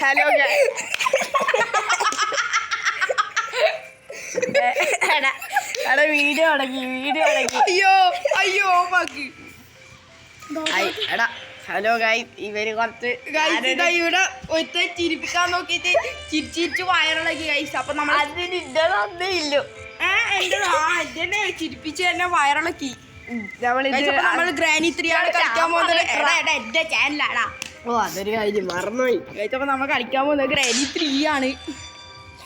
Hello എടാ video അടക്കി അയ്യോ അയ്യോ ബാക്കി എടാ ഹലോ ഗൈസ് ഇവര് കുറച്ച് ഇവിടെ ഒരുത്തൻ ചിരിപ്പിക്കാൻ നോക്കിയിട്ട് ചിരിച്ചു വയറിളക്കി ഗൈസ്. അപ്പൊ നമ്മൾ അതിന് ഇന്നേ ഇല്ലോ എന്നെ ചിരിപ്പിച്ച് തന്നെ വയറിളക്കി. നമ്മളിത് നമ്മൾ ഗ്രാനി 3 ആണ് കളിക്കാൻ പോകുന്നത്. എന്റെ ചാനലാടാ. ഓ അതൊരു കാര്യം മറന്നുപോയി. കഴിച്ചപ്പോൾ നമ്മൾ കളിക്കാൻ പോകുന്നത് ഗ്രാനി 3 ആണ്.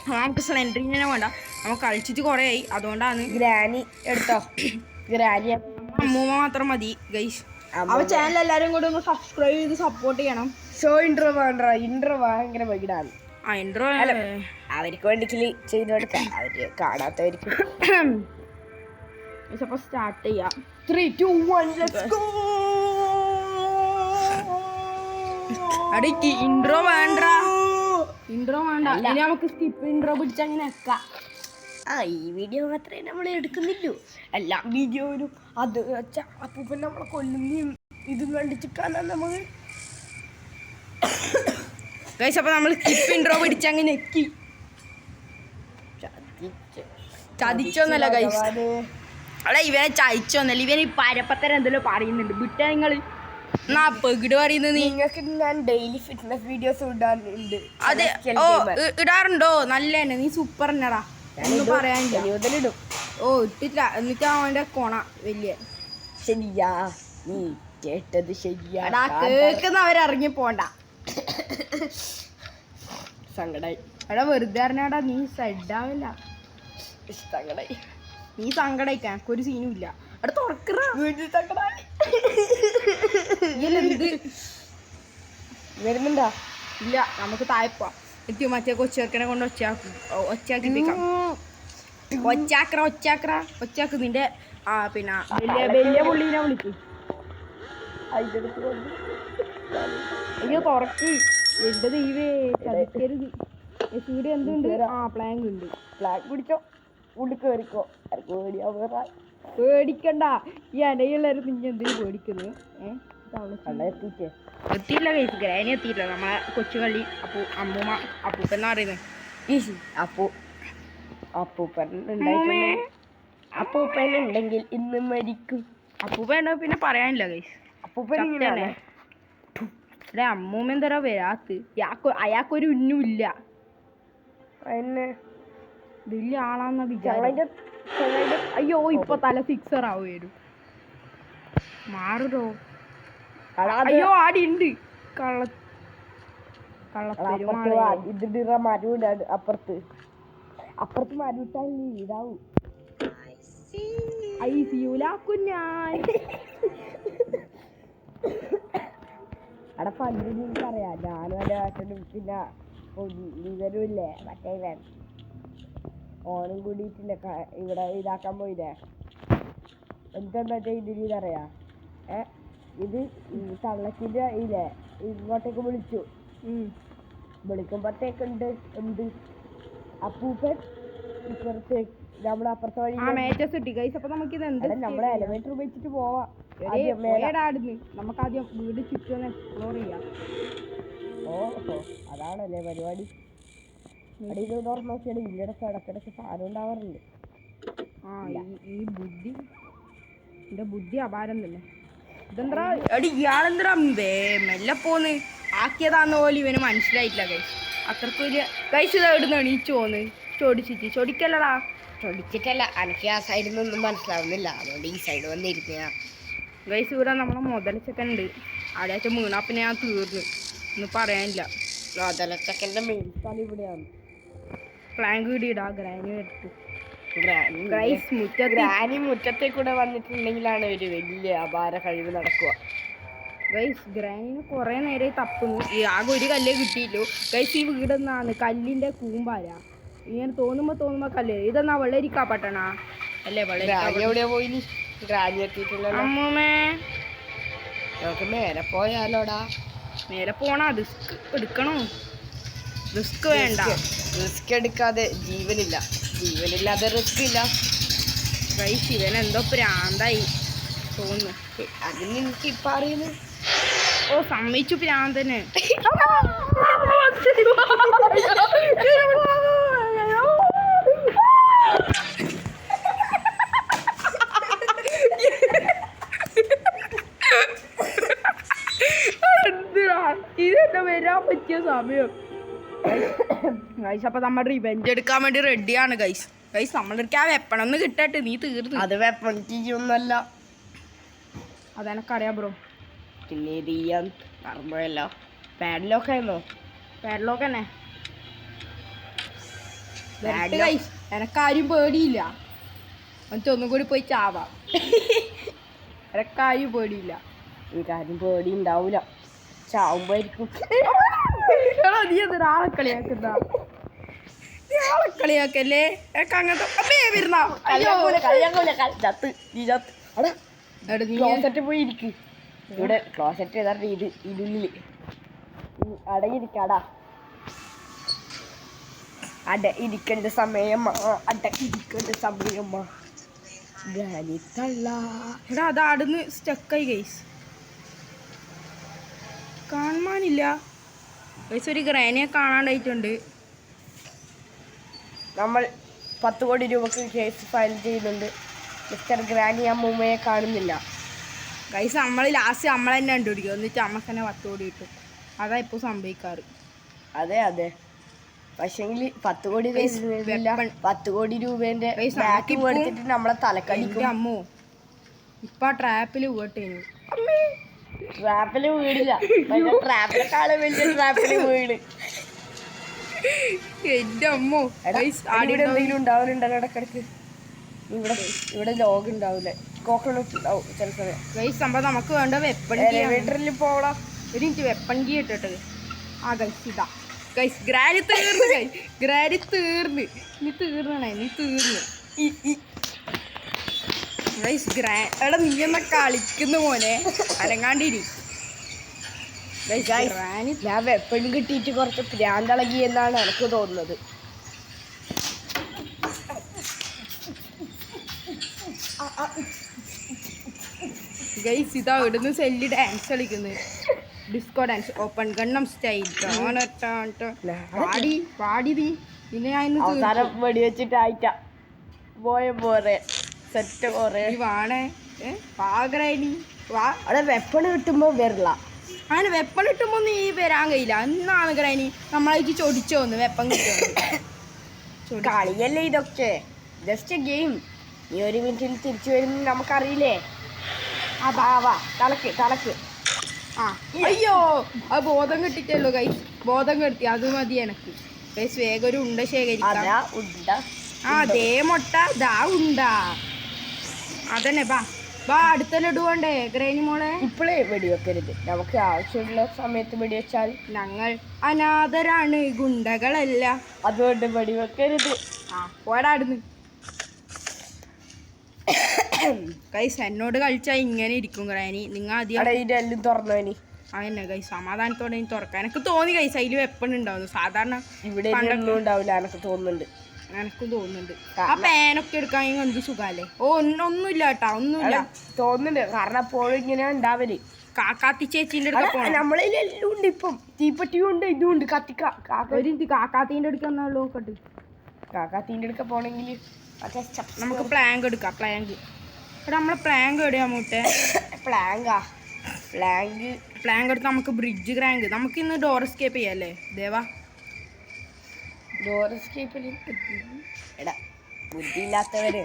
നമുക്ക് സ്ലെൻഡറിനെ വേണ്ട, നമ്മൾ കളിച്ചിട്ട് കുറേ ആയി, അതുകൊണ്ടാണ്. ഗ്രാനി എടുത്തോ. ഗ്രാനി അമ്മൂമ്മ മാത്രം മതി ഗൈസ്. അവ ചാനൽ എല്ലാവരും കൂടെ ഒന്ന് സബ്സ്ക്രൈബ് ചെയ്ത് സപ്പോർട്ട് ചെയ്യണം. ഷോ ഇൻട്രോ വേണ്ട, ഇൻട്രോ ഭയങ്കര വൈകിടാണ്. ഇൻട്രോ അവർക്ക് വേണ്ടി ചെയ്ത് കൊടുക്കാം, അവര് കാണാത്തവർക്ക്. അപ്പൊ സ്റ്റാർട്ട് ചെയ്യാം. 3, 2, 1 let's go. അടിക്ക് ഇൻട്രോ വേണ്ട, ഇൻട്രോ വേണ്ട. ഇനി നമുക്ക് സ്കിപ്പ് ഇൻട്രോ പിടിച്ചങ്ങനെ വെക്കാം. ഈ വീഡിയോ മാത്രമേ നമ്മൾ എടുക്കുന്നില്ലൂ, എല്ലാ വീഡിയോയിലും അത് അപ്പൂപ്പൻ നമ്മളെ കൊല്ലുന്നയും ഇതും കണ്ടിച്ചിട്ടാണ് നമ്മൾ. ഗൈസ് അപ്പൊ നമ്മൾ സ്കിപ്പ് ഇൻട്രോ പിടിച്ചങ്ങനെ നെക്കി. ചതിച്ചൊന്നല്ല ഗൈസ്, അല്ല ഇവനെ ചതിച്ചൊന്നല്ല, ഇവൻ ഈ പരപ്പത്തരം എന്തെല്ലോ പറയുന്നുണ്ട്. വിട്ട നിങ്ങൾ എന്നാ പെകിട് പറയുന്നത്. നിങ്ങൾക്ക് ഞാൻ ഡെയിലി ഫിറ്റ്നസ് വീഡിയോസ് ഇടാറുണ്ട്. അതെ, ഓ ഇടാറുണ്ടോ? നല്ല തന്നെ, നീ സൂപ്പർ തന്നെടാ, ഒന്നും പറയാനില്ല. ഓ ഇട്ടില്ല, എന്നിട്ട് അവന്റെ കൊണ വലിയ. ശരിയാ, നീ കേട്ടത് ശരിയാടാ. കേൾക്കുന്നവരിറങ്ങി പോണ്ട. സങ്കടായി എടാ വെറുതെ അറിഞ്ഞാടാ, നീ സെഡാവില്ല. സങ്കടായി, നീ സങ്കടായിക്കാൻ എനിക്കൊരു സീനും ഇല്ല. അവിടെ തുറക്കറ വരുന്നുണ്ടാ? ഇല്ല, നമുക്ക് താഴെപ്പോവാം. എത്തിയോ മറ്റേ കൊച്ചേർക്കനെ കൊണ്ട് ഒച്ചാക്കിപ്പിക്കാം. ഒച്ചാക്ക് നിന്റെ പിന്നെ വലിയ പുള്ളീനെ വിളിക്കും. അയ്യോ തുറക്ക്, എന്റെ ദൈവേ ചതിക്കരുത്. ഇവിടെ എന്തുണ്ട്? പ്ലാങ്ക് ഉണ്ട്. പ്ലാങ്ക് പിടിച്ചോ, ഉള്ളിൽ കയറിക്കോ. പേടിക്കണ്ട, ഈ അനയുള്ളവർ നിങ്ങൾ എന്തിനു പേടിക്കുന്നു? എത്തിയില്ല കഴിച്ചു, ഗ്രാനി എത്തിയില്ല. നമ്മളെ കൊച്ചുകളി അപ്പൂപ്പൻ എന്ന് പറയുന്നത്. അപ്പൂപ്പൻ ഉണ്ടെങ്കിൽ ഇന്ന് മരിക്കും. അപ്പൂപ്പൻ പിന്നെ പറയാനില്ല ഗൈസ്. അപ്പൂപ്പൻ അമ്മൂമ്മ എന്തരാ വരാത്ത്? അയാൾക്കൊരു ഉന്നുമില്ല. വലിയ ആളാന്ന വിചാരം. അയ്യോ ഇപ്പൊ തല 6 ആവുകയും മാറുതോ. അയ്യോ ആടി ഉണ്ട് അപ്പുറത്ത് മരവിട്ടാൽ നീ ഇതാവും. ഐസിയൂലാക്കും ഞാൻ. അവിടെ പണ്ട് നിനക്കറിയാം, ഞാനും എൻ്റെ ഏട്ടനും പിന്നെ ഇവരുമില്ലേ മറ്റേ ഇവൻ ഓനും കൂടിയിട്ടില്ലേ ഇവിടെ ഇതാക്കാൻ പോയില്ലേ. എന്താ ഇതിലറിയാ? ഇത് തള്ളക്കിൻ്റെ ഇല്ലേ ഇങ്ങോട്ടേക്ക് വിളിച്ചു. വിളിക്കുമ്പോഴത്തേക്കുണ്ട് എന്ത് അപ്പൂപ്പൻ ഇപ്പുറത്തേക്ക് നമ്മളെ അപ്പുറത്തെ വഴി നമ്മളെ എലിവേറ്റർ ഉപയോഗിച്ചിട്ട് പോവാം. നമുക്കാദ്യം വീട് ചുറ്റും എക്സ്പ്ലോർ ചെയ്യാം. ഓഹോ അതാണല്ലേ പരിപാടി. അടിയിൽ തുറന്നു നോക്കിയാൽ ഇല്ലടത്ത് ഇടക്കിടക്ക് സാധനം ഉണ്ടാവാറുണ്ട്. ഈ ബുദ്ധി എന്റെ ബുദ്ധി അപാരം തന്നെ. ഇതെന്താ എടി ഇയാളെന്താ മെല്ലെ പോന്ന് ആക്കിയതാന്ന് പോലും ഇവന് മനസ്സിലായിട്ടില്ല ഗൈസ്. അത്രക്ക് വലിയ ഗൈസ് ഇതാ ഇവിടുന്ന് എണീച്ചു പോന്ന് ചൊടിക്കല്ലടാ. ചൊടിച്ചിട്ടല്ല, എനിക്ക് ആ സൈഡിൽ നിന്നൊന്നും മനസ്സിലാവുന്നില്ല, അതുകൊണ്ട് ഈ സൈഡ് വന്നിരിക്കുക. ഗൈസ് ഇവിടെ നമ്മളെ മുതലച്ചക്കൻ ഉണ്ട്. ആദ്യമായിട്ട് വീണാപ്പിനെ ഞാൻ തീർന്നു, ഒന്നും പറയാനില്ല. മുതലച്ചക്കൻ്റെ മെയിൻ സ്ഥലം ഇവിടെയാണ്. പ്ലാങ്ക് കിടിയിടാ ഗ്രാനി എടുത്ത്. ഗ്രാനി മുറ്റത്തെ കൂടെ വന്നിട്ടുണ്ടെങ്കിലാണ് ഒരു വലിയ അപാര കഴിവ് നടക്കുക. ഗൈസ് ഗ്രാനിന് കുറേ നേരം തപ്പുന്നു, ആകെ ഒരു കല്ലേ കിട്ടിയില്ലോ. ഗൈസ് ഈ വീടെന്നാണ് കല്ലിന്റെ കൂമ്പാര. ഇങ്ങനെ തോന്നുമ്പോ കല്ല്. ഇതെന്നാ വെള്ളരിക്കാ പട്ടണ അല്ലേ? എവിടെയാ പോയി? ഗ്രാനി എത്തിയിട്ടില്ല. അമ്മൂമ്മേ നമുക്ക് മേലെ പോയാലോടാ. മേലെ പോണാ? റിസ്ക് എടുക്കണോ? റിസ്ക് വേണ്ട. റിസ്ക് എടുക്കാതെ ജീവനില്ലാതെ റിസ്ക് ഇല്ല. ഗൈസ് ഇവനെന്തോ പ്രാന്തായി തോന്നുന്നു. അതിന് എനിക്ക് ഇപ്പം അറിയുന്നു. ഓ സമ്മതിച്ചു പ്രാന്തന്. ഇതെന്നെ വരാൻ പറ്റിയ സമയം ഗൈസ്. അപ്പൊ നമ്മൾ റിവെഞ്ച് എടുക്കാൻ വേണ്ടി റെഡിയാണ് ഗൈസ്. ഗൈസ് നമ്മളെടുക്കാൻ ആ വെപ്പണൊന്ന് കിട്ടട്ടെ, നീ തീർന്നു. അത് വെപ്പൺ ഒന്നല്ല, അതെനക്കറിയാം ബ്രോ. പിന്നെ ഇത് ചെയ്യാൻ മറന്നുപോയല്ലോ. പാഡ്ലോക്ക് ആയിരുന്നോ? പാഡ്ലോക്ക് തന്നെ. ഗൈസ് എനക്കാരും പേടിയില്ല, എന്നിട്ട് ഒന്നും കൂടി പോയി ചാവാം. എനക്കാരും പേടിയില്ല. എനിക്കാരും പേടി ഉണ്ടാവൂല, ചാവുമ്പോയിരിക്കും. നീ ഒരാളെ കളിയാക്കുന്ന ആളെ കളിയാക്കല്ലേ. എനിക്ക് അങ്ങനത്തെ വരുന്ന ക്ലോസറ്റ് പോയി ഇരിക്കും. ഇവിടെ ക്ലോസറ്റ് ഏതാണ്ട് ഇത് ഇതിനുള്ളിൽ അടയിരിക്കാടാ. അട ഇരിക്കേണ്ട സമയമ്മ, അട ഇരിക്കേണ്ട സമയമ്മ. എടാ അത് ആടുന്ന് സ്റ്റക്കായി ഗൈസ്, കാണാനില്ല ഗൈസ്. ഒരു ഗ്രാനിയെ കാണാണ്ടായിട്ടുണ്ട്. നമ്മൾ 10 കോടി രൂപക്ക് കേസ് ഫയൽ ചെയ്യുന്നുണ്ട്. മിസ്റ്റർ ഗ്രാനി അമ്മൂമ്മയെ കാണുന്നില്ല ഗൈസ്. നമ്മൾ ലാസ്റ്റ് നമ്മൾ തന്നെ കണ്ടുപിടിക്കും, എന്നിട്ട് അമ്മക്ക് തന്നെ 10 കോടി കിട്ടും. അതാ ഇപ്പോൾ സംഭവിക്കാറ്. അതെ അതെ, പക്ഷെങ്കിൽ 10 കോടി 10 കോടി രൂപേന്റെ ബാക്കി എടുത്തിട്ട് നമ്മളെ തലക്കടിക്കും. അമ്മോ ഇപ്പൊ ട്രാപ്പിൽ വീട്ടേനു. ട്രാപ്പില് വീടില്ല, ട്രാപ്പിനെക്കാളും വലിയ ട്രാപ്പില് വീട്. എന്റെ അമ്മോ എന്തെങ്കിലും ഉണ്ടാവലുണ്ടല്ലോ ഇടക്കിടക്ക്. ഇവിടെ ലോഗ് ഉണ്ടാവൂലേ, കോക്കനട്ട് ഉണ്ടാവും ചില സമയം. ഗൈസ് സംഭവം നമുക്ക് വേണ്ട വെപ്പൺ വീട്ടിൽ പോകണം. ഒരു മിനിറ്റ് വെപ്പൺ കീ ഇട്ടിട്ട്. ആ ഗൈസ് ഇതാ ഗൈസ്. ഗ്രാനി തീർന്ന് ഗൈസ്, ഗ്രാനി തീർന്ന്. നീ തീർന്നണേ, നീ തീർന്ന് ഗൈസ്. എടാ നീ എന്നാ കളിക്കുന്ന മോനെ, അനങ്ങാണ്ടിരി. ഞാൻ വെപ്പൺ കിട്ടിയിട്ട് കുറച്ച് പ്രാന്തളകി എന്നാണ് എനിക്ക് തോന്നുന്നത്. ഗൈസ് ഇതാ ഇവിടുന്ന് സെല്ലി ഡാൻസ് കളിക്കുന്നത്, ഡിസ്കോ ഡാൻസ്, ഓപ്പൺ ഗണ്ണം സ്റ്റൈൽ. പാടി പാടി നീ പിന്നെ ഞാൻ വെടിവെച്ചിട്ടായിട്ടാ പോയ പോരെ സെറ്റ് പോരെ. വാണേ പാകരായി വാ. അവിടെ വെപ്പൺ കിട്ടുമ്പോ വരില്ല. അങ്ങനെ വെപ്പൺ കിട്ടുമ്പോ നീ വരാൻ കഴിയില്ല. എന്നാണ് ഗ്രാനി നമ്മളായിട്ട് ചൊടിച്ചോ ഒന്ന് വെപ്പൺ കിട്ടുമോ? കളിയല്ലേ ഇതൊക്കെ, ജസ്റ്റ് ഗെയിം. ഈ 1 മിനിറ്റിൽ തിരിച്ചു വരുന്ന നമുക്കറിയില്ലേ. ആ വാ തലക്ക് തലക്ക്. ആ അയ്യോ അത് ബോധം കിട്ടിട്ടല്ലോ ഗൈസ്, ബോധം കിട്ടി. അത് മതി എനക്ക് ഗൈസ്. വേഗം ഒരു ഉണ്ട ശേഖരിക്കാം. ആ ദേ മുട്ട ദാ ഉണ്ടാ. അതന്നെ ബാ ബാ അടുത്തന്നെ ഇടുവണ്ടേ ഗ്രാനി മോളെ. ഇപ്പോഴേ വെടിവെക്കരുത്, നമുക്ക് ആവശ്യമുള്ള സമയത്ത് വെടിവെച്ചാൽ. ഞങ്ങൾ അനാഥരാണ്, ഗുണ്ടകളല്ല, അതുകൊണ്ട് വെടിവെക്കരുത്. ആ പോടാടുന്ന് ഗൈസ്. എന്നോട് കളിച്ചാൽ ഇങ്ങനെ ഇരിക്കും ഗ്രാനി. നിങ്ങൾ ആദ്യം തുറന്നോനി. അതന്നെ ഗൈസ്, സമാധാനത്തോടെ ഇനി തുറക്കാൻ എനിക്ക് തോന്നി ഗൈസ്. അതിൽ വെപ്പൺ ഉണ്ടാവുന്നു. സാധാരണ ഇവിടെ ഉണ്ടാവില്ല എനിക്ക് തോന്നുന്നുണ്ട്. എനക്കും തോന്നുന്നുണ്ട്. ആ പാനൊക്കെ എടുക്കാൻ എന്ത് സുഖല്ലേ. ഓ ഒന്നുമില്ല കേട്ടാ, ഒന്നുമില്ല തോന്നുന്നുണ്ട്. കാരണം അപ്പോഴും ഇങ്ങനെ ഉണ്ടാവല്. കാക്കാത്തി ചേച്ചീൻ്റെ അടുക്ക പോണം. നമ്മളെല്ലാം ഉണ്ട്, ഇപ്പം തീപ്പറ്റിയും ഉണ്ട്, ഇതും ഉണ്ട്. ഒരു കാക്കാത്തീൻ്റെ അടുക്ക ഒന്നുള്ളൂ നോക്കട്ട്. കാക്കാത്തീൻ്റെ അടുക്ക പോണെങ്കിൽ നമുക്ക് പ്ലാങ്ക് എടുക്കാം. പ്ലാങ്ക് ഇവിടെ നമ്മളെ പ്ലാങ്ക് എവിടെയാ മൂട്ടെ? പ്ലാങ്ക് എടുത്ത് നമുക്ക് ബ്രിഡ്ജ് ക്രാങ്ക്. നമുക്ക് ഇന്ന് ഡോർ എസ്കേപ്പ് ചെയ്യാല്ലേ ദേവാ? ഡോർ എസ്കേപ്പിൽ എടാ ബുദ്ധിയില്ലാത്തവര്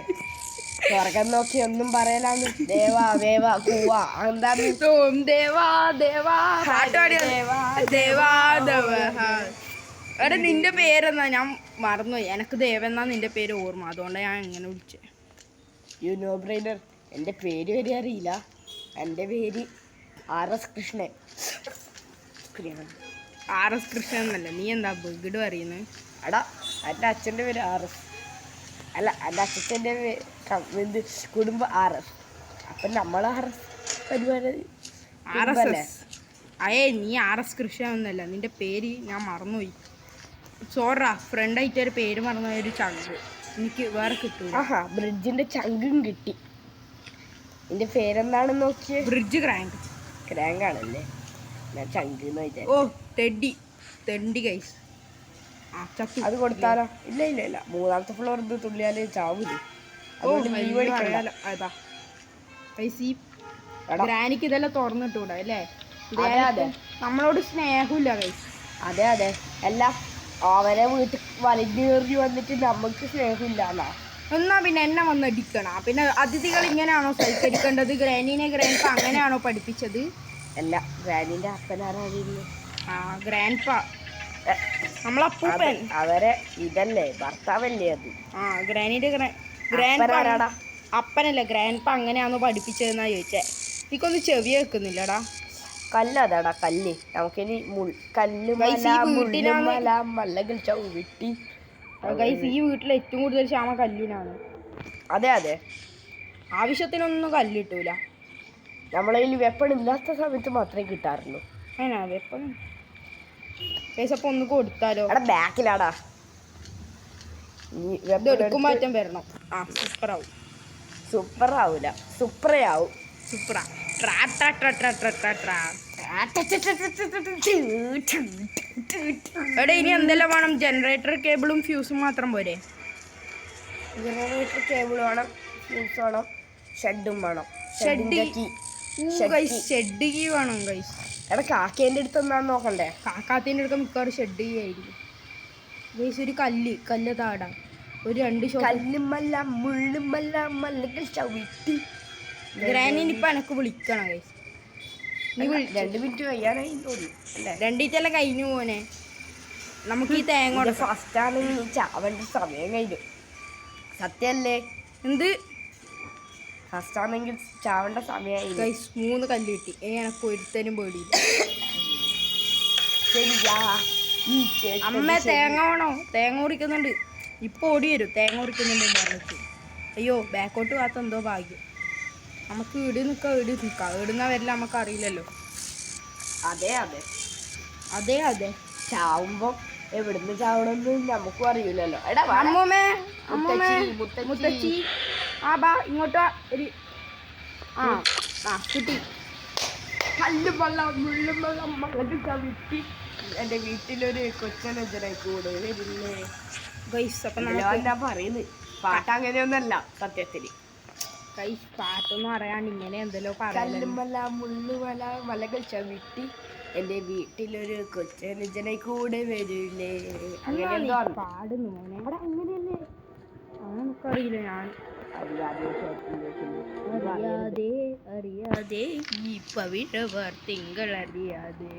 സ്വർഗം നോക്കി ഒന്നും പറയലാന്ന്. ദേവാ വേവാ കൂവാ എന്താണ് ദേവാ ദേവാ ദേവാ എടാ നിന്റെ പേരെന്നാ? ഞാൻ മറന്നുപോയി. എനിക്ക് ദേവെന്നാ നിന്റെ പേര് ഓർമ്മ, അതുകൊണ്ടാണ് ഞാൻ ഇങ്ങനെ വിളിച്ചത്. യു നോ ബ്രൈഡർ, എൻ്റെ പേര് വരെ അറിയില്ല. എൻ്റെ പേര് RS കൃഷ്ണൻ. RS കൃഷ്ണൻ എന്നല്ല, നീ എന്താ ബഗിഡ് പറയുന്നത്? എടാ എൻ്റെ അച്ഛൻ്റെ പേര് RS അല്ല, എൻ്റെ അച്ഛൻ്റെ കുടുംബം RS. അപ്പം നമ്മൾ RS പരിപാടി RSS. അയേ നീ RS കൃഷ്ണൻ എന്നല്ല, നിന്റെ പേര് ഞാൻ മറന്നുപോയി. സോറാ ഫ്രണ്ടായിട്ട് ഒരു പേര് മറന്നുപോയ ഒരു ചങ്ക് എനിക്ക് വേറെ കിട്ടൂല. ബ്രിഡ്ജിൻ്റെ ചങ്കും കിട്ടി. എൻ്റെ പേരെന്താണെന്ന് നോക്കിയേ. Bridge crank. ക്രാങ്കാണല്ലേ, ഞാൻ ചങ്ക് എന്ന് വെച്ചാൽ. ഓ ടെഡി. തെണ്ടി ഗൈസ്. ആ ചത്തു. അത് കൊടുത്താലോ? ഇല്ല ഇല്ല ഇല്ല, മൂന്നാമത്തെ ഫ്ലോർ ഇത് തുള്ളിയാല് ചാവൂലേ. അതുകൊണ്ട് leave എടുക്കണ്ട. അതാ ഗൈസ്, ഈ ഗ്രാനിക്ക് ഇതെല്ലാം തുറന്നിട്ടൂടാ അല്ലേ? അതെ അതെ, നമ്മളോട് സ്നേഹമില്ല ഗൈസ്. അതെ അതെ, എല്ലാം അവരെ വീട്ടിൽ വലിഞ്ഞേറി വന്നിട്ട് നമുക്ക് സ്നേഹമില്ലാന്നാ. എന്നാ പിന്നെ എന്നെ വന്ന് അടിക്കണം. പിന്നെ അതിഥികൾ ഇങ്ങനെയാണോ സൽക്കരിക്കേണ്ടത്? ഗ്രാനിനെ ഗ്രാൻഡ്പ അങ്ങനെയാണോ പഠിപ്പിച്ചത്? അല്ല, ഗ്രാനിന്റെ അപ്പനാരായിരുന്നു? ആ ഗ്രാൻഡ്പ, നമ്മളപ്പൂപ്പൻ. അവരെ ഇതല്ലേ, ഭർത്താവല്ലേ അത്. ആ ഗ്രാനിന്റെ അപ്പനാരാടാ? അപ്പനല്ല, ഗ്രാൻഡ്പ അങ്ങനെയാണോ പഠിപ്പിച്ചതെന്നാ ചോദിച്ചേ. എനിക്കൊന്ന് ചെവി വെക്കുന്നില്ലടാ. കല്ലതാടാ കല്ല്. നമുക്കിനി മല്ലകൾ ചവിട്ടി. ഗൈസ്, ഈ വീട്ടിൽ ഏറ്റവും കൂടുതൽ ക്ഷാമ കല്ലിനാണ്. അതെ അതെ, ആവശ്യത്തിനൊന്നും കല്ലിട്ടൂല. നമ്മളെ കയ്യിൽ വെപ്പൺ ഇല്ലാത്ത സമയത്ത് മാത്രമേ കിട്ടാറുള്ളൂ. അതിനാ വെപ്പം. ഗൈസ്, അപ്പൊ ഒന്ന് കൊടുത്താലോ? എടാ ബാക്കിലാടാ. ഇത് എടുക്കുമ്പോ അറ്റം വരണം. ആ സൂപ്പറാവും. സൂപ്പറാവൂല, സൂപ്പറയാവും. സൂപ്പറാ. എടാ, ഇനി എന്തെല്ലാം വേണം? ജനറേറ്റർ കേബിളും ഫ്യൂസും മാത്രം പോരെ? ജനറേറ്റർ കേബിൾ വേണം, ഫ്യൂസ് വേണം, ഷെഡും വേണം. ഷെഡ് കീ വേണം ഗൈസ്. എടാ കാക്കേന്റെ അടുത്ത് ഒന്നാന്ന് നോക്കണ്ടേ? കാക്കാത്തിന്റെ അടുത്ത് മിക്കവാറും ഷെഡ് കീ ആയിരിക്കും ഗൈസ്. ഒരു കല്ല് താടാ. ഒരു 2 ഷോട്ട്. കല്ലുമല്ല മുള്ളുമല്ല മല്ലകൾ ചവിട്ടി. ഗ്രാനിനിപ്പോ എനക്ക് വിളിക്കണം ഗൈസ്. നീ 2 മിനിറ്റ് കഴിയാനായി തോന്നി അല്ലേ? 2 മിനിറ്റെല്ലാം കഴിഞ്ഞു പോനെ. നമുക്ക് ഈ തേങ്ങ ഫസ്റ്റ് ആണെങ്കിൽ ചാവന്റെ സമയം കഴിഞ്ഞു. സത്യല്ലേ? എന്ത് ഫസ്റ്റ് ആണെങ്കിൽ ചാവണ്ട സമയമായി ഗൈസ്. 3 കല്ല് കിട്ടി. എനക്ക് ഒരുത്തനും പേടിയില്ല. ശരിയാ. അമ്മ തേങ്ങ വേണോ? തേങ്ങ കുറിക്കുന്നുണ്ട്. ഇപ്പൊ ഓടി വരും തേങ്ങ കുറിക്കുന്നുണ്ട് പറഞ്ഞിട്ട്. അയ്യോ, ബാക്കോട്ട് ഭാഗത്ത് എന്തോ ഭാഗ്യം. നമുക്ക് ഈട് നിൽക്കാം ഈടുന്ന വരില്ല, നമുക്ക് അറിയില്ലല്ലോ. അതെ അതെ അതെ അതെ, ചാവുമ്പോ എവിടുന്ന് ചാവണമെന്ന് നമുക്കും അറിയില്ലല്ലോ. എടാ അമ്മൂമ്മേ, മുത്തച്ഛി, ആ ബാ ഇങ്ങോട്ടാ. ഒരു ആ കിട്ടി. കല്ലും വെള്ളം മുള്ളും വെള്ളം മകള് ചവിട്ടി. എന്റെ വീട്ടിലൊരു കൊച്ചനജനായി കൂടെ വരില്ലേ ഗൈസ്. അപ്പൊ ഞാൻ പറയുന്നത് പാട്ട് അങ്ങനെയൊന്നല്ല സത്യത്തില്. ഗൈസ്, പാട്ടൊന്നും അറിയാണ്ട് ഇങ്ങനെ എന്തെല്ലോ കല്ലുമല മുള്ളുമല മലകൾ ചവിട്ടി എന്റെ വീട്ടിലൊരു കൊച്ചനുജനായി കൂടെ വരില്ലേ. അങ്ങനെ പാടുന്നു മോനെ. അങ്ങനെയല്ലേ? നമുക്കറിയില്ല. ഞാൻ അറിയാതെ ഈ പവിഴവർ തിങ്കൾ അറിയാതെ.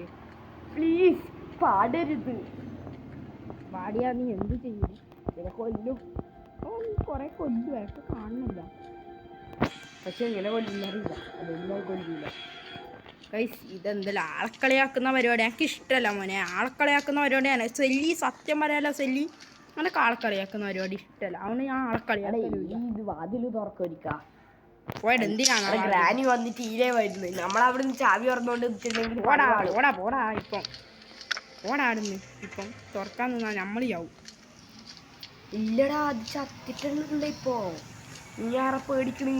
പ്ലീസ് പാടരുത്. പാടിയാ നീ എന്ത് ചെയ്യും? കൊല്ലും. കൊറേ കൊല്ലും. ഒക്കെ കാണുന്നില്ല. പക്ഷെ ഇങ്ങനെ കൊല്ലുന്നറിയില്ല. അതൊന്നും കൊല്ലില്ല ഗൈസ്. ഇതെന്തെല്ലാം ആളക്കളിയാക്കുന്ന പരിപാടി. എനിക്ക് ഇഷ്ടമല്ല മോനെ. ആളക്കളിയാക്കുന്ന പരിപാടിയാണ്. സെല്ലി, സത്യം പറയാലോ സെല്ലി, അങ്ങനെ ആളക്കളിയാക്കുന്ന പരിപാടി ഇഷ്ടമല്ല. അതുകൊണ്ട് ഞാൻ ആളക്കളിയാക്കില്ല. ഇത് വാതില് തുറക്കൊരിക്കാ പോയത് എന്തിനാണ്? ഗ്രാനി വന്നിട്ട് തീരെ വരുന്നത്. നമ്മളവിടുന്ന് ചാവി തുറന്നുകൊണ്ട് നിൽക്കുന്നെങ്കിൽ ഓടാ ഇപ്പം ഓടാടുന്നു. ഇപ്പം തുറക്കാൻ നിന്നാ നമ്മളാവും. ഇല്ലടാ, അത് ചത്തിട്ടുണ്ട് ഇപ്പോ. നീ ആരെ പേടിക്കണേ?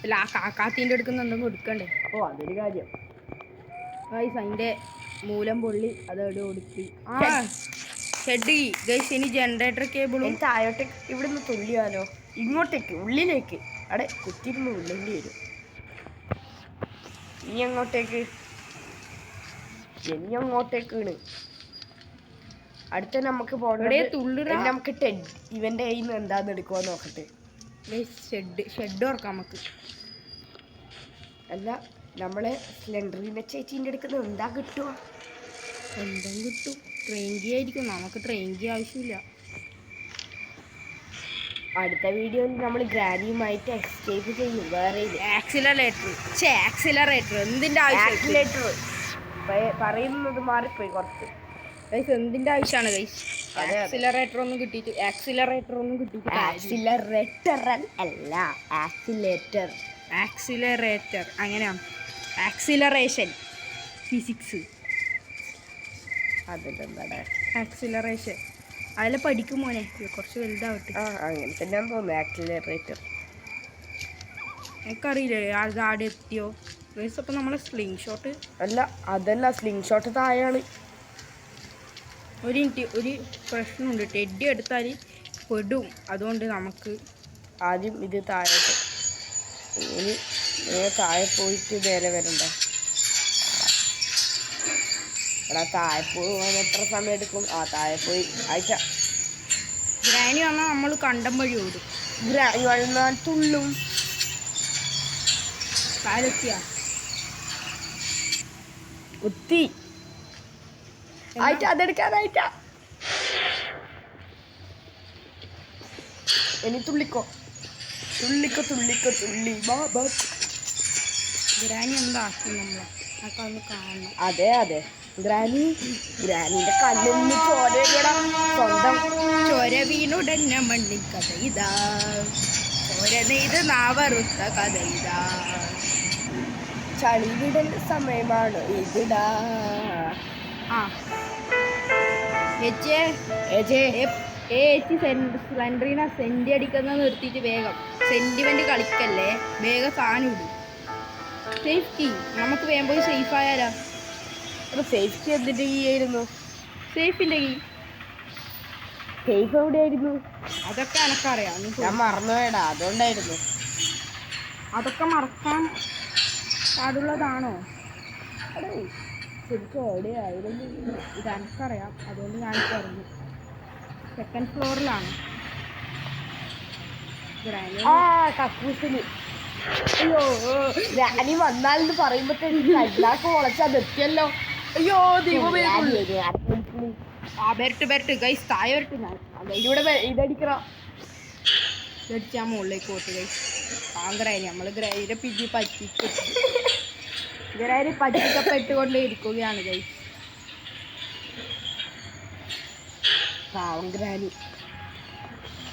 അല്ല, ആ കാക്കാത്തിൻ്റെ അടുക്കുന്ന എന്തെങ്കിലും എടുക്കണ്ടേ? ഓ അതൊരു കാര്യം. ഗൈസ്, അതിൻ്റെ മൂലം പൊള്ളി അതോട് കൊടുത്തി. ആ ഷെഡ് ഗൈസ്. ഇനി ജനറേറ്റർ കേബിളും താഴോട്ടേക്ക് ഇവിടുന്ന് തുള്ളിയാലോ? ഇങ്ങോട്ടേക്ക് ഉള്ളിലേക്ക്. അവിടെ കുത്തിരുന്ന് ഉള്ളേണ്ടി വരും. ഇനി അങ്ങോട്ടേക്ക് അടുത്ത നമുക്ക് പോകണ്ടേ. നമുക്ക് ഇവന്റെ കയ്യിൽ നിന്ന് എന്താന്ന് എടുക്കുവാ നോക്കട്ടെ. ഷെഡ് ഓർക്കാം നമുക്ക്. അല്ല, നമ്മളെ സ്ലെൻഡറിനെ ചേച്ചീൻ്റെ എടുക്കുന്ന എന്താ കിട്ടുക? എന്തും കിട്ടും. ട്രെയിൻകി ആയിരിക്കും. നമുക്ക് ട്രെയിൻകി ആവശ്യമില്ല. അടുത്ത വീഡിയോയിൽ നമ്മൾ ഗ്രാനിയുമായിട്ട് എസ്കേപ്പ് ചെയ്യും. വേറെ ആക്സിലറേറ്റർ എന്തിന്റെ ആക്സിലേറ്റർ പറയുന്നത് മാറിപ്പോയി കുറച്ച്. ഗൈസ്, എന്തിന്റെ ആവശ്യമാണ് ഗൈസ്? ആക്സിലറേറ്റർ ഒന്നും കിട്ടിയിട്ട് അല്ല, ആക്സിലറേറ്റർ അങ്ങനെയാണ്. ആക്സിലറേഷൻ ഫിസിക്സ് അതിലെന്താണ് ആക്സിലറേഷൻ? അതിലെ പഠിക്കും മോനെ, കുറച്ച് വലുതാവട്ടെ. അങ്ങനെ തന്നെയാന്ന് തോന്നുന്നു ആക്സിലറേറ്റർ. എനിക്കറിയില്ലേ അത് ആടെ എത്തിയോ ഗൈസ്. അപ്പം നമ്മളെ സ്ലിംഗ് ഷോട്ട് അല്ല, അതല്ല, സ്ലിംഗ് ഷോട്ട് താഴെയാണ്. ഒരു മിനിറ്റ്, ഒരു പ്രശ്നമുണ്ട്. ടെഡി എടുത്താൽ പെടും. അതുകൊണ്ട് നമുക്ക് ആദ്യം ഇത് താഴോട്ട് ഇനി താഴെ പോയിട്ട് നേരെ വരണ്ട. എടാ താഴെ പോകാൻ എത്ര സമയം എടുക്കും? താഴെ പോയി ആഴ്ച ഗ്രാനി വന്നാൽ നമ്മൾ കണ്ടം വഴി ഓടും. ഗ്രാനി വന്നാൽ തുള്ളും. കാലെത്തിയ കുത്തി ആയിട്ട അതെടുക്കാനായിട്ട ഇനി തുള്ളിക്കോ തുള്ളിക്കോ തുള്ളിക്കോ തുള്ളി ബാബാ. ഗ്രാനി എന്താക്കും നമ്മളെ? അതൊക്കെ ഒന്ന് കാണണം. അതെ അതെ ഗ്രാനിന്റെ കണ്ണിൽ ചോരയുടെ സ്വന്തം ചോര വീണുടഞ്ഞ മണ്ണിൻ കഥ ഇതാ, ചോര നെയ്ത് നാവറുത്ത കഥ ഇതാ, ചളി വിടൽ സമയമാണ് ഇതിടാ. ചേച്ചി സ്ലെൻഡറിനെ സെന്റി അടിക്കുന്നത് നിർത്തിയിട്ട് വേഗം സെന്റിമെന്റ് കളിക്കല്ലേ, വേഗം സാധനം ഇടും. സേഫ്റ്റി നമുക്ക് വേഗം പോയി സേഫ് ആയാലോ? സേഫ്റ്റി എന്തിന്റെ കീ ആയിരുന്നു? സേഫിന്റെ കീ സേഫ് എവിടെയായിരുന്നു? അതൊക്കെ എനക്കറിയാം. ഞാൻ മറന്നുപോയടാ, അതുകൊണ്ടായിരുന്നു. അതൊക്കെ മറക്കാൻ പാടുള്ളതാണോ? ശരിക്കും എവിടെയായിരുന്നു? ഇത് എനിക്കറിയാം, അതുകൊണ്ട് ഞാൻ പറഞ്ഞു. സെക്കൻഡ് ഫ്ലോറിലാണ്. കക്കൂസിന്. അയ്യോ ഗ്രാനി വന്നാലെന്ന് പറയുമ്പോഴത്തേക്ക് കൈലാക്ക് മുളച്ചതെത്തിയല്ലോ. അയ്യോ ദൈവമേ. ബെർട്ട് ഗൈസ് താഴെ വരട്ട്. ഞാൻ ഇതിലൂടെ ഇതടിക്കണം. ഇതടിച്ചാൽ മുകളിലേക്ക് പോട്ട് ഗൈസ്. ഗ്രാനി നമ്മൾ ഗ്രാനിയുടെ പിടി ഗ്രാനി പറ്റിക്കപ്പെട്ടുകൊണ്ട് ഇരിക്കുകയാണ് ഗൈസ്. പാവം ഗ്രാനി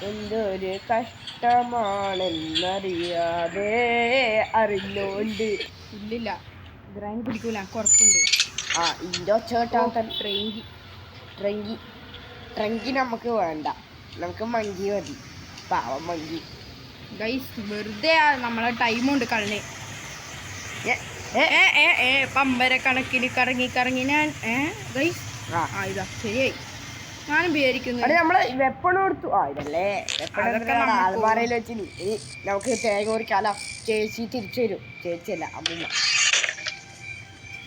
എന്തൊരു കഷ്ടമാണെന്നറിയാതെ അറിഞ്ഞോണ്ട്. ഇല്ലില്ല, ഗ്രാനി പിടിക്കൂല, കുറച്ചുണ്ട്. ഇതിൻ്റെ ഒച്ചകെട്ടാൻ ട്രങ്കി നമുക്ക് വേണ്ട, നമുക്ക് മങ്കി മതി. പാവം മങ്കി ഗൈസ്. വെറുതെ നമ്മളെ ടൈമുണ്ട് കളഞ്ഞ്. പമ്പര കണക്കിന് കറങ്ങി ഞാൻ ഗൈസ്. ഇതാ ശരിയായി. ഞാനും വിചാരിക്കുന്നു നമ്മള് വെപ്പൺ കൊടുത്തു. ഇതല്ലേ ആൽമാരയിൽ വെച്ച് ഇനി നമുക്ക് തേങ്ങ കുറിക്കാലോ. ചേച്ചി തിരിച്ചു വരും. ചേച്ചിയല്ല അമ്മൂമ്മ.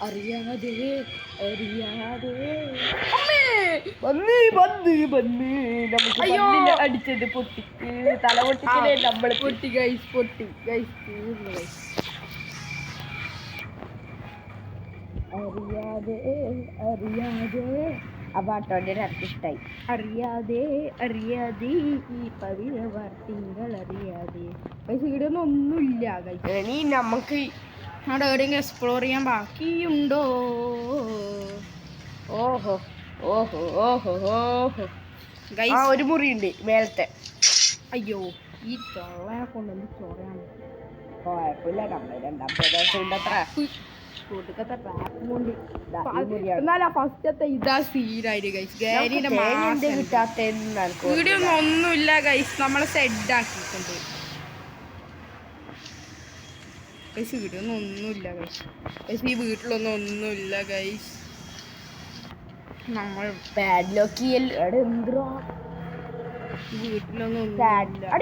അറിയാതെ നമുക്ക് അടിച്ചത് പൊട്ടി. തല പൊട്ടിക്കലേ നമ്മൾ പൊട്ടി ഗൈസ്. അറിയാതെ ആ പാട്ടോന്റെ ഇഷ്ടമായി. അറിയാതെ ഈ പവിഴവാർത്തിങ്കൾ അറിയാതെ. ഗൈസ് ഇവിടെയൊന്നും ഒന്നുമില്ല ഗൈസ്. ഇനി നമുക്ക് അവിടെ എവിടെയെങ്കിലും എക്സ്പ്ലോർ ചെയ്യാൻ ബാക്കിയുണ്ടോ? ഓഹോ ഗൈസ് ഒരു മുറിയുണ്ട് മേലത്തെ. അയ്യോ ഈ ചോളനെ കൊണ്ടൊന്ന് ചോറയാണ്. കുഴപ്പമില്ല, നമ്മൾ രണ്ടാം പ്രദേശം അത്ര കൂട്ടുകത്തെ ട്രാപ്പും കൊണ്ട്. എന്നാലും ഫസ്റ്റത്തെ ഇതാ സീനായിട്ട് ഗൈസ്. ഗ്രാനിയുടെ വീഡിയോ ഒന്നുമില്ല ഗൈസ്. നമ്മളെ സെഡ് ആക്കിയിട്ടുണ്ട് ഗൈസ്. വീഡിയോ ഒന്നുമില്ല ഗൈസ്. ഈ വീട്ടിലൊന്നും ഒന്നുമില്ല ഗൈസ്. നമ്മൾ പാഡ്ലോക്ക് എന്തോ വീട്ടിലൊന്നും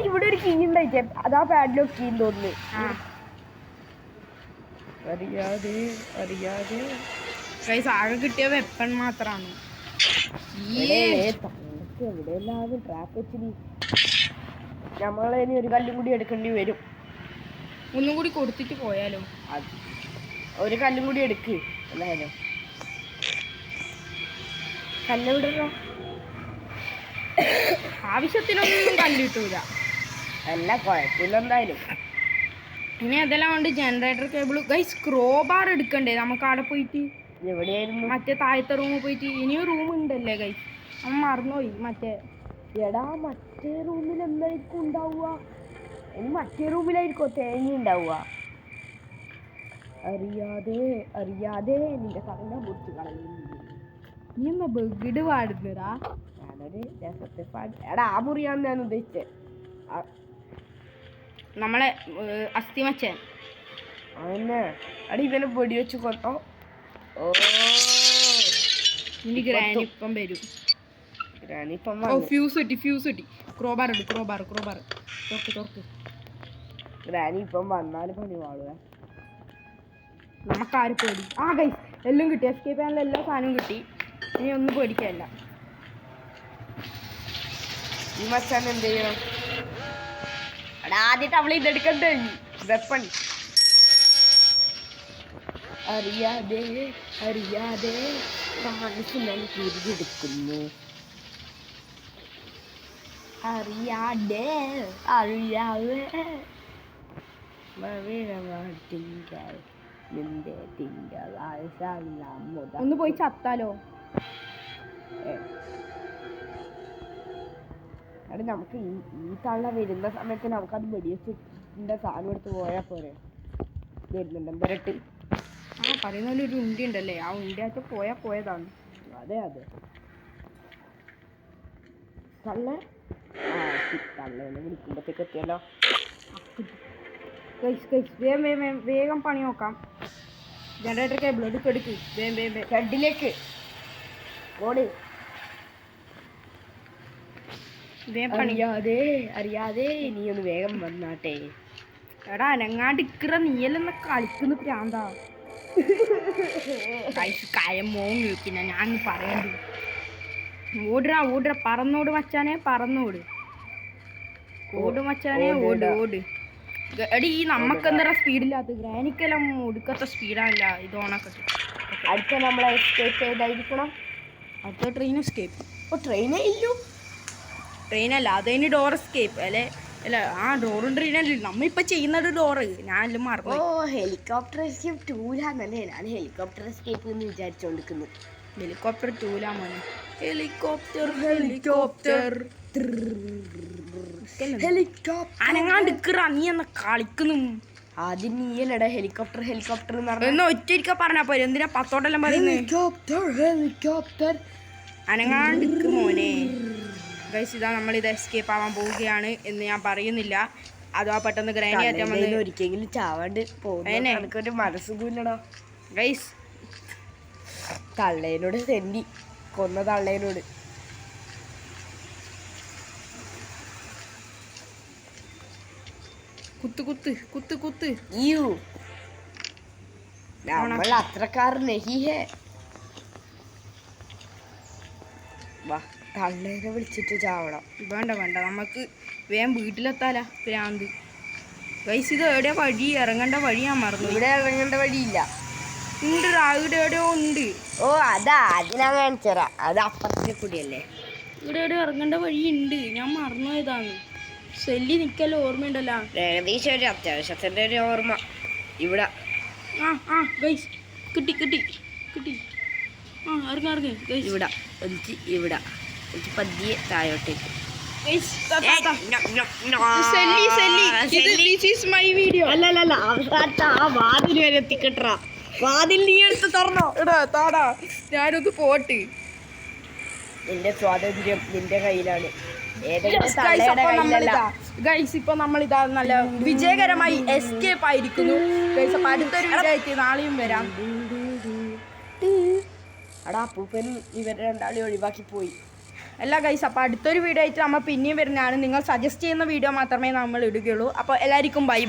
ഇവിടെ ഒരു കീ ഉണ്ടായിട്ടേ, അതാ പാഡ്ലോക്ക് കീ തോന്നുന്നു. അറിയാതെ ഗൈസ് ആകെ കിട്ടിയ വെപ്പൺ മാത്രമാണ്. എവിടെയെല്ലാവരും ട്രാപ്പ് വെച്ചിട്ട് നമ്മളതിന് ഒരു കല്ലും കൂടി എടുക്കേണ്ടി വരും. ഒന്നും കൂടി കൊടുത്തിട്ട് പോയാലോ? ഒരു കല്ലും കൂടി എടുക്ക്. എന്തായാലും കല്ലിടണോ? ആവശ്യത്തിനൊന്നും കല്ലിട്ടൂല. അല്ല കുഴപ്പമില്ല എന്തായാലും. ഇനി അതെല്ലാം കൊണ്ട് ജനറേറ്റർ കേബിൾ ഗൈസ്. ക്രോ ബാർ എടുക്കണ്ടേ നമുക്ക് അവിടെ പോയിട്ട്? എവിടെയായിരുന്നു? മറ്റേ താഴത്തെ റൂമിൽ പോയിട്ട്. ഇനിയും റൂം ഉണ്ടല്ലേ ഗൈസ്, നമ്മൾ മറന്നുപോയി. മറ്റേ റൂമിൽ എന്തായിരിക്കും ഉണ്ടാവുക? ഇനി മറ്റേ റൂമിലായിരിക്കോ തേങ്ങ ഉണ്ടാവുക? അറിയാതെ നിന്റെ കണ്ണ പൊട്ടി കളയുന്നു. നീ എന്താ ബഗിഡ് പാടുന്നടാ? ഞാനൊരു രസത്തെ ആ മുറിയാന്ന് ഞാൻ ഉദ്ദേശിച്ചത്. നമ്മളെ അസ്ഥിമച്ചൻ അതന്നെ. ഇവനെ പൊടി വെച്ച് കൊണ്ടോ. ഇനി ഗ്രാനി ഇപ്പം വരും. ഗ്രാനിപ്പം ഓ ഫ്യൂസ് കിട്ടി. ക്രോബാർ തുറക്ക്. ഗ്രാനി ഇപ്പം വന്നാലും പണി വാളുക. നമുക്കാരും പേടി. ആ ഗൈസ് എല്ലാം കിട്ടി. എസ്കേപ്പ് ചെയ്യാനുള്ള എല്ലാ സാധനവും കിട്ടി. ഇനി ഒന്നും പേടിക്കാനില്ല. ഈ മച്ചാൻ എന്ത് ചെയ്യണം? ആദ്യത്തെ അവളെ ഇതെടുക്കണ്ടേ വെപ്പൺ. അറിയാതെ മനസ്സ് ഞാൻ തിരിച്ചെടുക്കുന്നു. അറിയാതെ നിന്റെ തിങ്കളാഴ്ച ഒന്ന് പോയി ചത്താലോ? അത് നമുക്ക് ഈ തള്ള വരുന്ന സമയത്ത് നമുക്കത് വെടിവെച്ചിന്റെ സാധനം എടുത്ത് പോയാൽ പോരെ. വരുന്നുണ്ട് എന്തരട്ട്. ആ പറയുന്ന പോലെ ഒരു ഉണ്ടി ഉണ്ടല്ലേ, ആ ഉണ്ടിയായിട്ട് പോയതാണ്. അതെ തള്ളേനെ വിളിക്കുമ്പോഴത്തേക്ക് എത്തിയല്ലോ. വേഗം പണി നോക്കാം. ജനറേറ്റർ കേബിൾ എടുക്ക്. ഷെഡിലേക്ക് ഓട്. അറിയാതെ നീ ഒന്ന് വേഗം വന്നാട്ടെ. എടാ അനങ്ങാണ്ട് ഇക്കറ നീയല്ലെന്ന കളിക്കുന്ന പ്രാന്താ. കായം മോങ്ങി വെക്കുന്ന ഞാൻ പറയണ്ടു. ഓടുക പറന്നോട് മച്ചാനെ, പറന്നോട്. ഓട് മച്ചാനെ, ഓട്. എടി ഈ നമുക്കെന്താ സ്പീഡില്ലാത്ത? ഗ്രാനിക്കെല്ലാം ഒടുക്കത്ത സ്പീഡാണല്ല ഇത് ഓണാക്കട്ടെ. അടുത്ത നമ്മളെ എസ്കേപ്പ് ചെയ്തായിരിക്കണം. അടുത്ത ട്രെയിൻ എസ്കേപ്പ്. ട്രെയിനേ ഇല്ലു. ട്രെയിനല്ല, അതിന് ഡോർ എസ്കേപ്പ് അല്ലേ? അല്ല, ആ ഡോറും ട്രെയിനല്ലേ നമ്മളിപ്പോൾ ചെയ്യുന്നത്. ഡോറ് ഞാനെല്ലാം മറന്നു. ഹെലികോപ്റ്റർ എസ്കേപ്പ് 2 ഞാൻ ഹെലികോപ്റ്റർ എസ്കേപ്പ് എന്ന് വിചാരിച്ചോണ്ടിരിക്കുന്നു. ഹെലികോപ്റ്റർ 2 മോനെ. ഹെലികോപ്റ്റർ അനങ്ങാണ്ട് നീ എന്ന കളിക്കുന്നു. ആദ്യം നീയല്ലടാ ഹെലികോപ്റ്റർ എന്ന് ഒറ്റ പറഞ്ഞാ പോരെ. എന്തിനാ പത്തോട്ടെല്ലാം പറയുന്നത്? ഹെലികോപ്റ്റർ അനങ്ങാണ്ട് മോനെ. ഗൈസ് ഇതാ നമ്മളിത് എസ്കേപ്പ് ആവാൻ പോവുകയാണ് എന്ന് ഞാൻ പറയുന്നില്ല. അഥവാ പെട്ടെന്ന് ഗ്രാനി ആറ്റാൻ വന്ന് ഒരിക്കലും ചാവാണ്ട് പോകുന്നൊരു മനസ്സുകൂല്ലടാ ഗൈസ്. തള്ളേനോട് തെണ്ടി കൊന്ന തള്ളേനോട് കുത്ത്. നമ്മൾ അത്രക്കാർ നഹി ഹേ. വാ തള്ളേനെ വിളിച്ചിട്ട് ചാവണം. വേണ്ട നമുക്ക് വേഗം വീട്ടിലെത്താല പ്രാന്ത്. ഗൈസ് ഇത് എവിടെയാ വഴി? ഇറങ്ങേണ്ട വഴി ഞാൻ മറന്നു. ഇവിടെ ഇറങ്ങേണ്ട വഴിയില്ല. ഉണ്ട്, ഇവിടെ എവിടെയോ ഉണ്ട്. അതിനാ കാണിച്ചറാ. അത് അപ്പുറത്തെ കൂടിയല്ലേ. ഇവിടെ എവിടെയോ ഇറങ്ങേണ്ട വഴി ഉണ്ട്, ഞാൻ മറന്നു പോയതാണ്. സെല്ലി നിൽക്കല്ലോ, ഓർമ്മയുണ്ടല്ലോ. ഏകദേശം ഒരു അത്യാവശ്യത്തിൻ്റെ ഒരു ഓർമ്മ ഇവിടെ. ഗൈസ് കിട്ടി. ഇറങ്ങി ഗൈസ്. ഇവിടെ പതിയെ താഴോട്ടേക്ക്. അല്ല ആ വാതിൽ വരെ എത്തിക്കട്ടാ. വാതിൽ നീ എടുത്ത് തുറന്നോ? താടാ ഞാനൊന്ന് പോട്ട്. നിന്റെ സ്വാതന്ത്ര്യം നിന്റെ കയ്യിലാണ്. ഗൈസ് ഇപ്പൊ നമ്മളിതാ നല്ല വിജയകരമായി എസ്കേപ്പ് ആയിരിക്കുന്നു. ഗൈസ് അപ്പൊ അടുത്തൊരു വീഡിയോ ആയിട്ട് നാളെയും വരാം. അപ്പൂപ്പൻ ഇവരെ രണ്ടാളി ഒഴിവാക്കി പോയി. അല്ല ഗൈസ്, അപ്പോൾ അടുത്തൊരു വീഡിയോ ആയിട്ട് നമ്മൾ പിന്നെയും വരുന്നതാണ്. നിങ്ങൾ സജസ്റ്റ് ചെയ്യുന്ന വീഡിയോ മാത്രമേ നമ്മൾ ഇടുകയുള്ളൂ. അപ്പോൾ എല്ലാവർക്കും ബൈ.